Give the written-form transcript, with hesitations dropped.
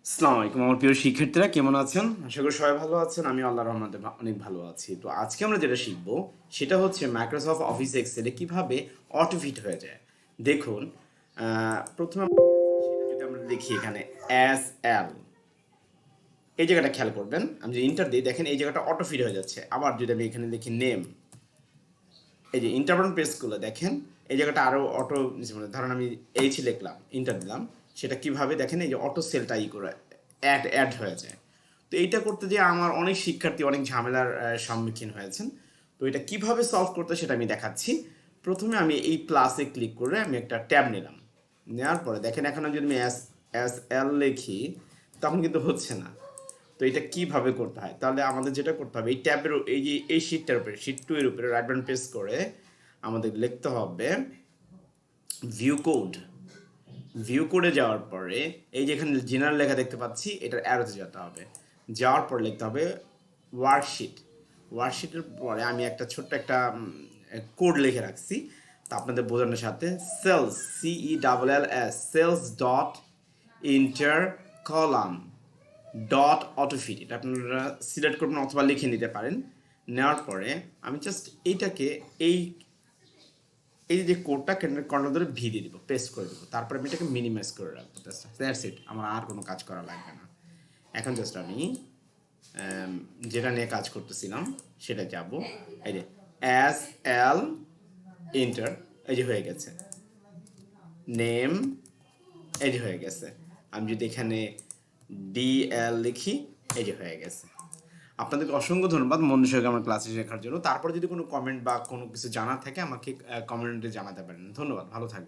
আসসালামু আলাইকুম আমার প্রিয় শিক্ষার্থীরা, কেমন আছেন? আশা করি সবাই ভালো আছেন। আমি আল্লাহর রহমতে অনেক ভালো আছি। তো আজকে আমরা যেটা শিখব সেটা হচ্ছে মাইক্রোসফট অফিস এক্সেলে কিভাবে অটোফিট হয়ে যায়। দেখুন, প্রথমে সেটা যদি আমরা লিখি এখানে এস এল, এই জায়গাটা খেয়াল করবেন। আমি যে ইন্টার দিই, দেখেন এই জায়গাটা অটোফিট হয়ে যাচ্ছে। আবার যদি আমি এখানে লিখি নেম, এই যে ইন্টার বাটন প্রেস করলে দেখেন এই জায়গাটা আরো অটো, মানে ধরেন আমি এইচ লিখলাম, ইন্টার দিলাম, সেটা কিভাবে দেখেন এই যে অটো সেলটা করে অ্যাড অ্যাড হয়ে যায়। তো এইটা করতে যে আমার অনেক শিক্ষার্থী অনেক ঝামেলার সম্মুখীন হয়েছেন। তো এটা কিভাবে সলভ করতে সেটা আমি দেখাচ্ছি। প্রথমে আমি এই প্লাসে ক্লিক করে আমি একটা ট্যাব নিলাম। নেওয়ার পরে দেখেন এখন যদি আমি এস এস এল লিখি তখন কিন্তু হচ্ছে না। তো এটা কিভাবে করতে হয়, তাহলে আমাদের যেটা করতে হবে এই ট্যাবের এই যে এই শিটটার উপরে, শিট 2 এর উপরে রাইট বাটন প্রেস করে আমাদের লিখতে হবে ভিউ কোড। ভিউ কোডে যাওয়ার পরে এই যে এখানে জেনারেল লেখা দেখতে পাচ্ছি, এটার অ্যারোতে যেতে হবে। যাওয়ার পর লিখতে হবে ওয়ার্কশিট। ওয়ার্কশিটের পরে আমি একটা ছোট্ট একটা কোড লিখে রাখছি, তা আপনাদের বোঝানোর সাথে cells, CELLS, cells dot inter column dot autofit, এটা আপনারা সিলেক্ট করবেন অথবা লিখে নিতে পারেন। নেওয়ার পরে আমি জাস্ট এইটাকে এই এই যে কোডটা কর্নার ধরে ভি দিয়ে দিব, পেস্ট করে দেবো। তারপরে আমি এটাকে মিনিমাইজ করে রাখবো। দ্যাটস ইট, আমার আর কোনো কাজ করা লাগবে না। এখন জাস্ট আমি যেটা নিয়ে কাজ করতেছিলাম সেটা যাব। এই যে এস এল ইন্টার, এই যে হয়ে গেছে। নেম, এই যে হয়ে গেছে। আমি যদি এখানে DL লিখি, এই যে হয়ে গেছে। আপনাদেরকে অসংখ্য ধন্যবাদ মনোযোগ সহকারে আমার ক্লাসে শেখার জন্য। তারপর যদি কোনো কমেন্ট বা কোনো কিছু জানার থাকে আমাকে কমেন্টে জানাতে পারেন। ধন্যবাদ, ভালো থাকবেন।